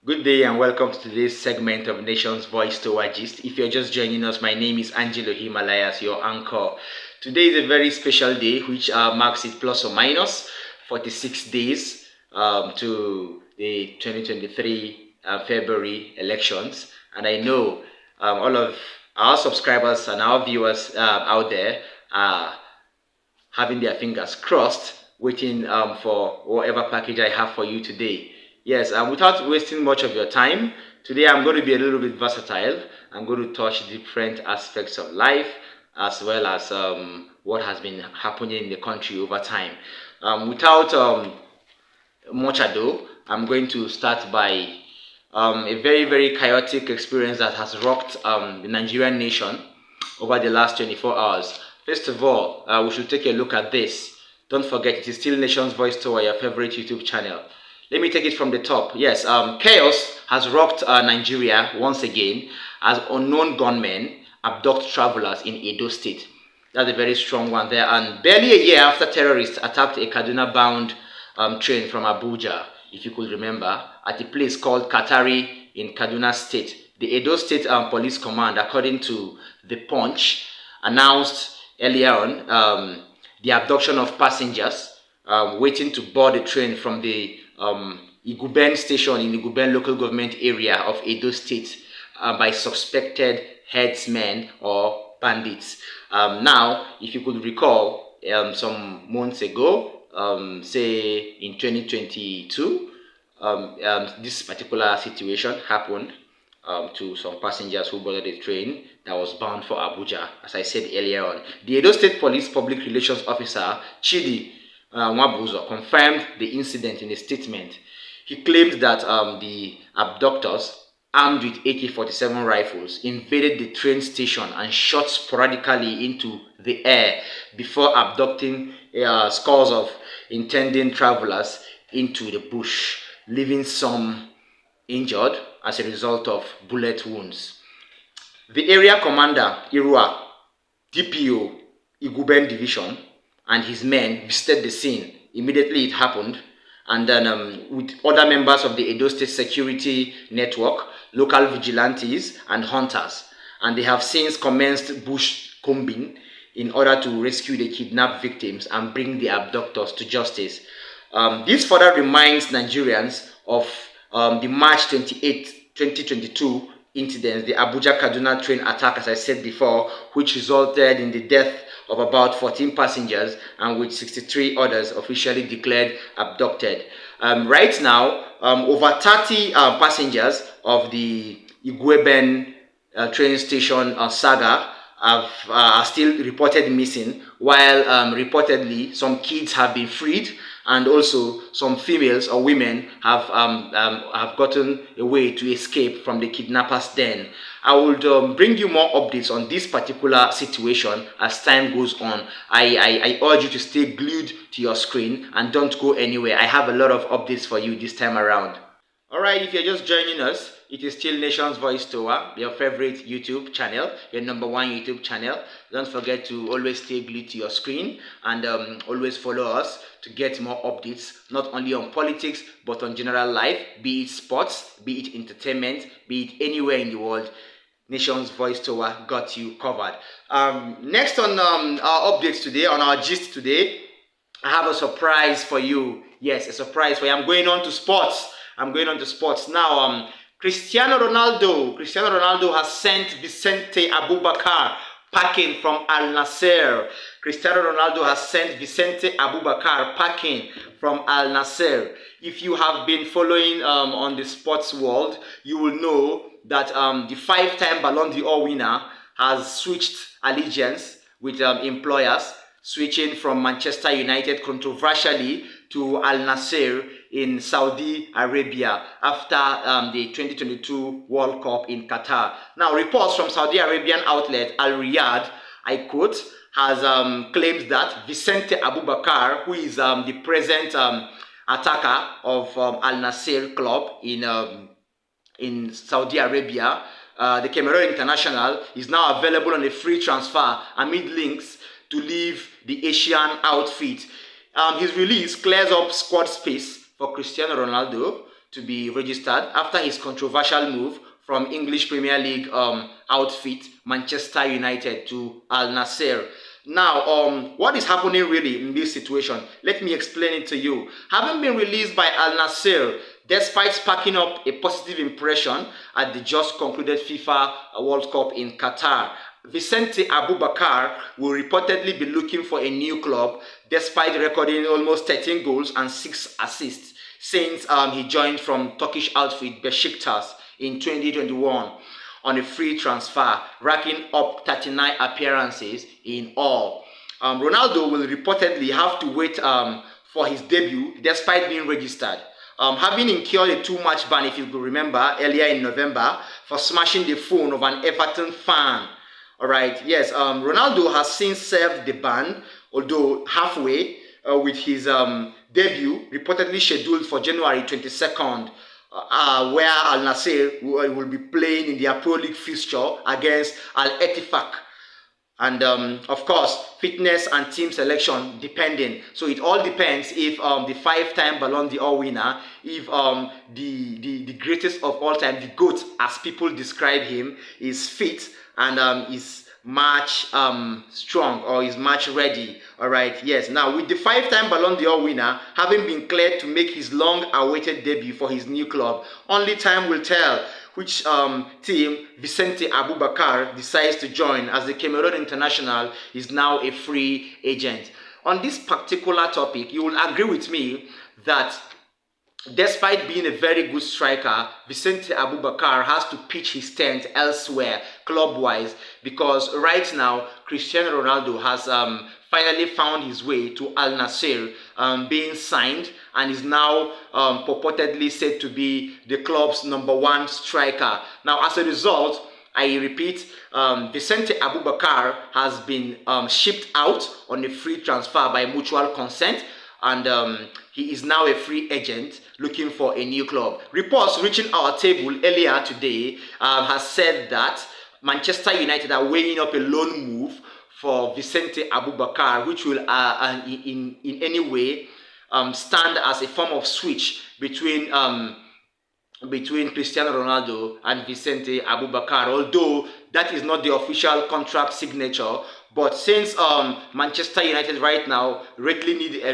Good day and welcome to today's segment of Nation's Voice to Gist. If you're just joining us, my name is Angelo Himalayas, your anchor. Today is a very special day which marks it plus or minus 46 days to the 2023 February elections. And I know all of our subscribers and our viewers out there are having their fingers crossed, waiting for whatever package I have for you today. Yes, and without wasting much of your time, today I'm going to be a little bit versatile. I'm going to touch different aspects of life as well as what has been happening in the country over time. Without much ado, I'm going to start by a very chaotic experience that has rocked the Nigerian nation over the last 24 hours. First of all, we should take a look at this. Don't forget, it is still Nation's Voice Tour, your favorite YouTube channel. Let me take it from the top. Yes, chaos has rocked Nigeria once again as unknown gunmen abduct travelers in Edo State. That's a very strong one there. And barely a year after terrorists attacked a Kaduna-bound train from Abuja, if you could remember, at a place called Katari in Kaduna State, the Edo State Police Command, according to The Punch, announced earlier on the abduction of passengers waiting to board a train from the Iguben station in the Iguben local government area of Edo State by suspected herdsmen or bandits. Now, if you could recall, some months ago, say in 2022, this particular situation happened to some passengers who boarded a train that was bound for Abuja, as I said earlier on. The Edo State Police Public Relations Officer, Chidi Wabuzo, confirmed the incident in a statement. He claimed that the abductors, armed with AK-47 rifles, invaded the train station and shot sporadically into the air before abducting scores of intending travelers into the bush, leaving some injured as a result of bullet wounds. The area commander, Irua, DPO, Iguben Division, and his men visited the scene immediately it happened, and then with other members of the Edo State Security Network, local vigilantes, and hunters. And they have since commenced bush combing in order to rescue the kidnapped victims and bring the abductors to justice. This further reminds Nigerians of the March 28, 2022 incidents, the Abuja-Kaduna train attack, as I said before, which resulted in the death of about 14 passengers and with 63 others officially declared abducted. Right now, over 30 passengers of the Igueben train station saga are still reported missing, while reportedly some kids have been freed, and also some females or women have gotten away to escape from the kidnappers' den. I will bring you more updates on this particular situation as time goes on. I urge you to stay glued to your screen and don't go anywhere. I have a lot of updates for you this time around. Alright, if you're just joining us, it is still Nation's Voice Tour, your favorite YouTube channel, your #1 YouTube channel. Don't forget to always stay glued to your screen and always follow us to get more updates, not only on politics, but on general life, be it sports, be it entertainment, be it anywhere in the world. Nation's Voice Tour got you covered. Next on our updates today, on our gist today, I have a surprise for you. Yes, a surprise for you. I'm going on to sports. Now. Cristiano Ronaldo has sent Vicente Abubakar packing from Al Nassr. Cristiano Ronaldo has sent Vicente Abubakar packing from Al Nassr. If you have been following on the sports world, you will know that the 5-time Ballon d'Or winner has switched allegiance with employers, switching from Manchester United controversially to Al Nassr in Saudi Arabia after the 2022 World Cup in Qatar. Now, reports from Saudi Arabian outlet Al Riyadh, I quote, has claimed that Vicente Abubakar, who is the present attacker of Al Nassr club in Saudi Arabia, the Cameroon international, is now available on a free transfer amid links to leave the Asian outfit. His release clears up squad space for Cristiano Ronaldo to be registered after his controversial move from English Premier League outfit Manchester United to Al Nassr. Now, what is happening really in this situation? Let me explain it to you. Having been released by Al Nassr, despite sparking up a positive impression at the just concluded FIFA World Cup in Qatar, Vicente Abubakar will reportedly be looking for a new club despite recording almost 13 goals and 6 assists since he joined from Turkish outfit Besiktas in 2021 on a free transfer, racking up 39 appearances in all. Ronaldo will reportedly have to wait for his debut despite being registered. Having incurred a 2-match ban, if you could remember, earlier in November for smashing the phone of an Everton fan. Alright, yes, Ronaldo has since served the ban, although halfway, with his debut reportedly scheduled for January 22nd, where Al Nassr will be playing in their Pro League fixture against Al Ettifaq. And of course, fitness and team selection depending. So it all depends if the 5-time Ballon d'Or winner, if the greatest of all time, the GOAT as people describe him, is fit and is match strong or is match ready. All right, yes. Now with the 5-time Ballon d'Or winner having been cleared to make his long-awaited debut for his new club, only time will tell which team Vicente Abubakar decides to join, as the Cameroon international is now a free agent. On this particular topic, you will agree with me that despite being a very good striker, Vicente Abubakar has to pitch his tent elsewhere, club-wise, because right now, Cristiano Ronaldo has finally found his way to Al Nassr, being signed, and is now purportedly said to be the club's #1 striker. Now, as a result, I repeat, Vicente Abubakar has been shipped out on a free transfer by mutual consent, and he is now a free agent looking for a new club. Reports reaching our table earlier today has said that Manchester United are weighing up a loan move for Vicente Abubakar, which will in any way stand as a form of switch between Cristiano Ronaldo and Vicente Abubakar, although that is not the official contract signature. But since Manchester United right now really need a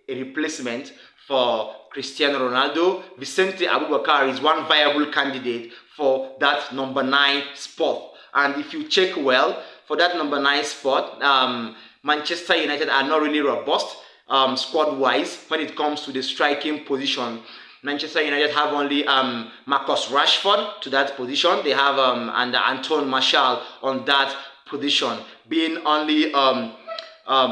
replacement for Cristiano Ronaldo, Vicente Abubakar is one viable candidate for that #9 spot. And if you check well, for that #9 spot, Manchester United are not really robust squad-wise when it comes to the striking position. Manchester United have only Marcus Rashford to that position. They have and Antoine Martial on that position, being only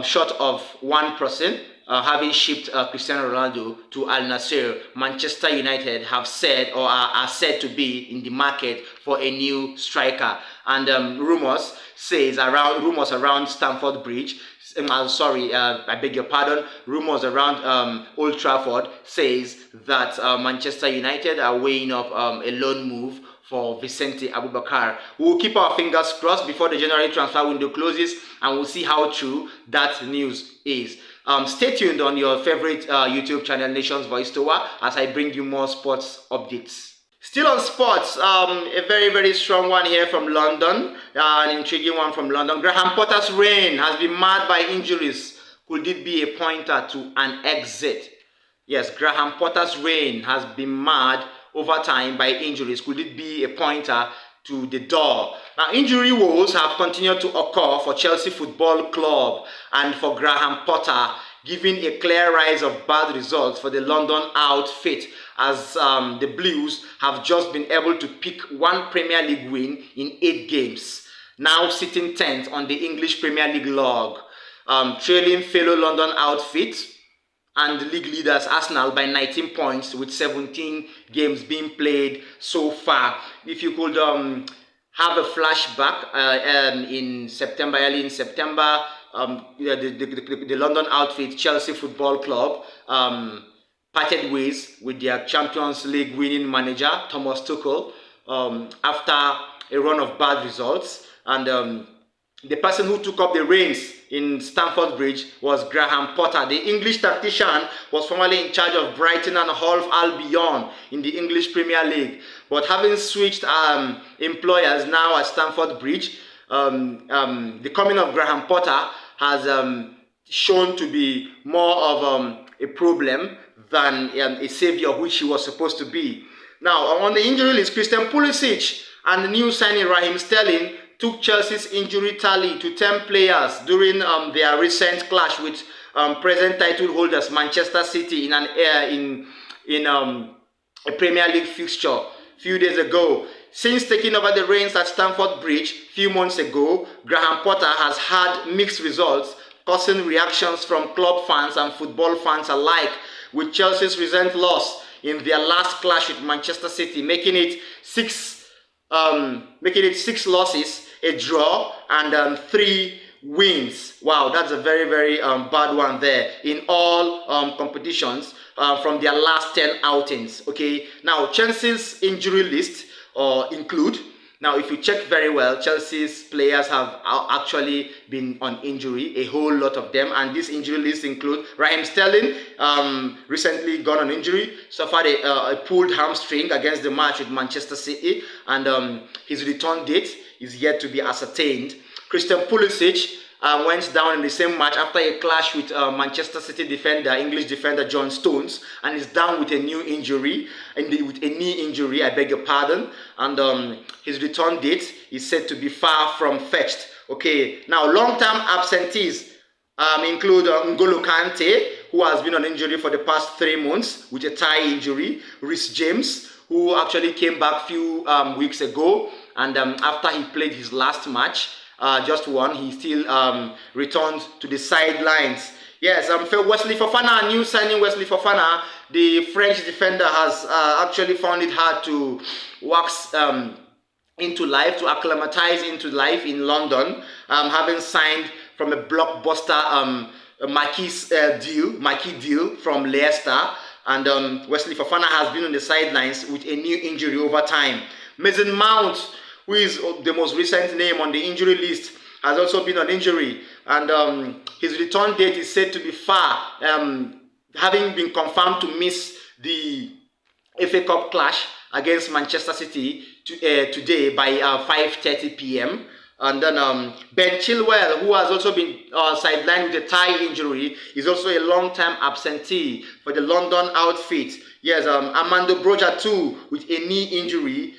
short of one person, having shipped Cristiano Ronaldo to Al Nassr. Manchester United have said, or are said to be in the market for a new striker, and rumors around Stamford Bridge. I beg your pardon. Rumors around Old Trafford says that Manchester United are weighing up a loan move for Vicente Abubakar. We'll keep our fingers crossed before the January transfer window closes, and we'll see how true that news is. Stay tuned on your favorite YouTube channel, Nation's Voice Tower, as I bring you more sports updates. Still on sports, a very, very strong one here from London, an intriguing one from London. Graham Potter's reign has been marred by injuries. Could it be a pointer to an exit? Yes, Graham Potter's reign has been marred over time by injuries. Could it be a pointer to the door? Now, injury woes have continued to occur for Chelsea Football Club and for Graham Potter, giving a clear rise of bad results for the London outfit, as the Blues have just been able to pick one Premier League win in 8 games, now sitting 10th on the English Premier League log, trailing fellow London outfit and league leaders Arsenal by 19 points with 17 games being played so far. If you could have a flashback in September, early in September, the London outfit, Chelsea Football Club, parted ways with their Champions League winning manager, Thomas Tuchel, after a run of bad results. And the person who took up the reins in Stamford Bridge was Graham Potter. The English tactician was formerly in charge of Brighton and Hove Albion in the English Premier League, but having switched employers now at Stamford Bridge, the coming of Graham Potter has shown to be more of a problem than a savior, which he was supposed to be. Now, on the injury list, Christian Pulisic and the new signing Raheem Sterling took Chelsea's injury tally to 10 players during their recent clash with present title holders Manchester City in a Premier League fixture a few days ago. Since taking over the reins at Stamford Bridge a few months ago, Graham Potter has had mixed results, causing reactions from club fans and football fans alike, with Chelsea's recent loss in their last clash with Manchester City, making it six losses, a draw, and 3 wins. Wow, that's a very, very bad one there in all competitions from their last 10 outings. Okay, now Chelsea's injury list include. Now, if you check very well, Chelsea's players have actually been on injury, a whole lot of them, and this injury list include Raheem Sterling, recently gone on injury, suffered a pulled hamstring against the match with Manchester City, and his return date is yet to be ascertained. Christian Pulisic went down in the same match after a clash with Manchester City defender, English defender John Stones, and is down with a new injury, with a knee injury, I beg your pardon, and his return date is said to be far from fetched. Okay, now long-term absentees include N'Golo Kante, who has been on injury for the past 3 months with a thigh injury, Reece James, who actually came back a few weeks ago, and after he played his last match, just one, he still returned to the sidelines. Yes, Wesley Fofana, new signing Wesley Fofana, the French defender has actually found it hard to wax into life, to acclimatize into life in London, having signed from a blockbuster marquee deal from Leicester, and Wesley Fofana has been on the sidelines with a new injury over time. Mason Mount, who is the most recent name on the injury list, has also been on injury, and his return date is said to be far, having been confirmed to miss the FA Cup clash against Manchester City today by 5:30 p.m. And then Ben Chilwell, who has also been sidelined with a thigh injury, is also a long-time absentee for the London outfit. Yes, Armando Broja too, with a knee injury,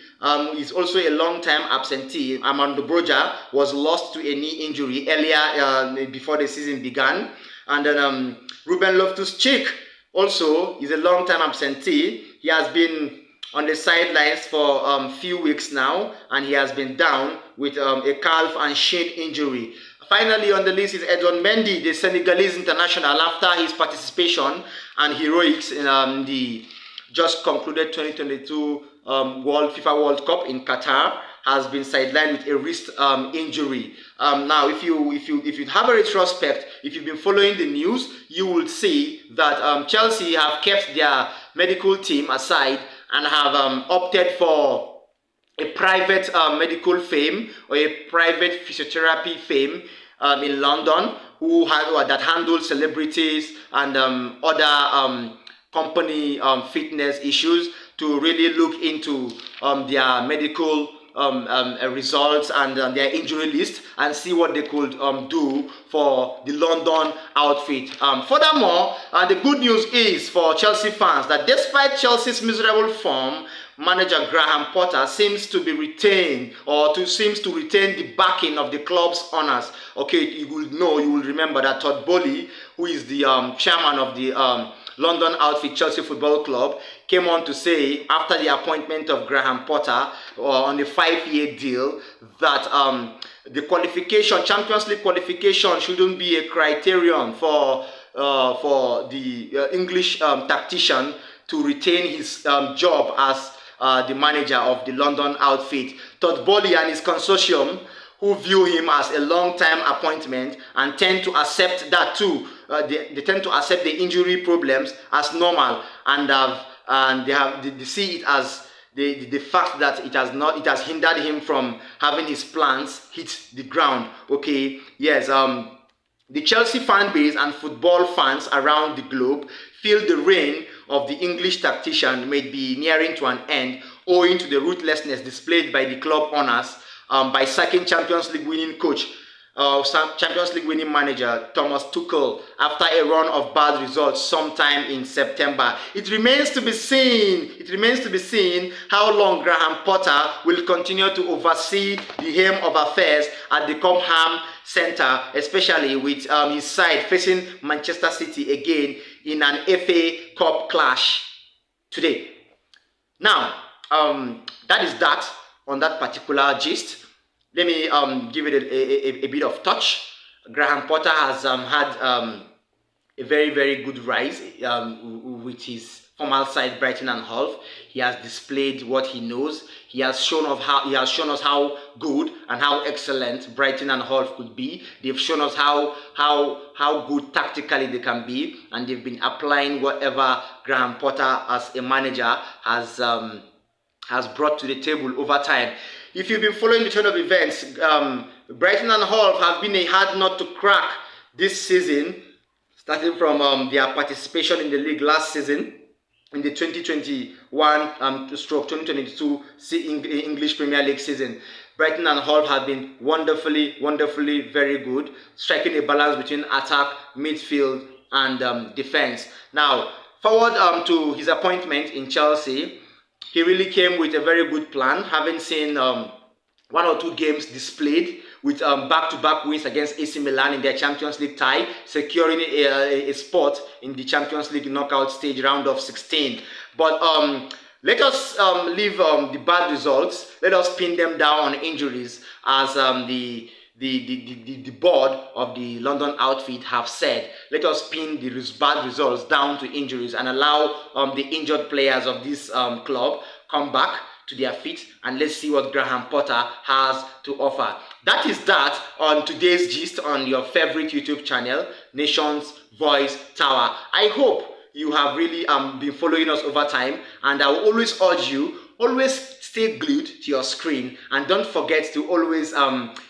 is also a long-time absentee. Armando Broja was lost to a knee injury earlier before the season began. And then Ruben Loftus-Cheek also is a long-time absentee. He has been on the sidelines for a few weeks now, and he has been down with a calf and shin injury. Finally on the list is Edouard Mendy, the Senegalese international, after his participation and heroics in the just concluded 2022 FIFA World Cup in Qatar, has been sidelined with a wrist injury. Now, if you have a retrospect, if you've been following the news, you will see that Chelsea have kept their medical team aside and have opted for a private medical firm or a private physiotherapy firm in London that handles celebrities and other company fitness issues to really look into their medical results and their injury list and see what they could do for the London outfit. Furthermore, the good news is for Chelsea fans that despite Chelsea's miserable form, manager Graham Potter seems to retain the backing of the club's owners. Okay, you will remember that Todd Boehly, who is the chairman of the London outfit Chelsea Football Club, came on to say after the appointment of Graham Potter on the 5-year deal that the Champions League qualification shouldn't be a criterion for the English tactician to retain his job as the manager of the London outfit. Todd Boehly and his consortium, who view him as a long-time appointment and tend to accept that too. They tend to accept the injury problems as normal, and they see it as the fact that it has hindered him from having his plans hit the ground. Okay, yes. The Chelsea fan base and football fans around the globe feel the reign of the English tactician may be nearing to an end owing to the ruthlessness displayed by the club owners by sacking Champions League winning coach, Champions League winning manager Thomas Tuchel after a run of bad results sometime in September. It remains to be seen. It remains to be seen how long Graham Potter will continue to oversee the helm of affairs at the Cobham Centre, especially with his side facing Manchester City again in an FA Cup clash today. Now, that is that on that particular gist. Let me give it a bit of touch. Graham Potter has had a very good rise with his former side Brighton and Hove. He has displayed what he knows. He has shown us how good and how excellent Brighton and Hove could be. They've shown us how good tactically they can be, and they've been applying whatever Graham Potter as a manager has brought to the table over time. If you've been following the turn of events, Brighton and Hove have been a hard nut to crack this season, starting from their participation in the league last season in the 2021-2022 English Premier League season. Brighton and Hove have been wonderfully very good, striking a balance between attack, midfield, and defense. Now, forward to his appointment in Chelsea, he really came with a very good plan, having seen one or two games displayed with back-to-back wins against AC Milan in their Champions League tie, securing a spot in the Champions League knockout stage round of 16. But let us leave the bad results. Let us pin them down on injuries, as the board of the London outfit have said. Let us pin the bad results down to injuries and allow the injured players of this club come back to their feet, and let's see what Graham Potter has to offer. That is that on today's gist on your favorite YouTube channel, Nations Voice Tower. I hope you have really been following us over time, and I will always urge you, always stay glued to your screen, and don't forget to always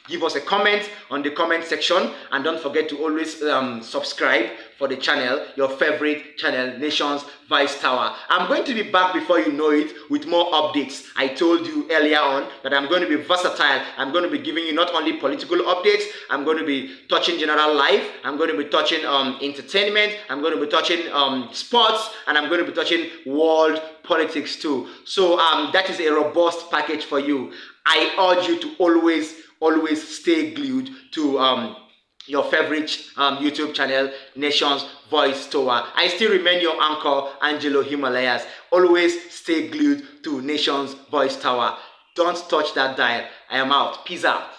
give us a comment on the comment section, and don't forget to always subscribe for the channel, your favorite channel, Nations Voice Tower. I'm going to be back before you know it with more updates. I told you earlier on that I'm going to be versatile. I'm going to be giving you not only political updates, I'm going to be touching general life, I'm going to be touching entertainment, I'm going to be touching sports, and I'm going to be touching world politics too. So that is a robust package for you. I urge you to always stay glued to your favorite YouTube channel, Nations Voice Tower. I still remain your anchor, Angelo Himalayas. Always stay glued to Nations Voice Tower. Don't touch that dial. I am out. Peace out.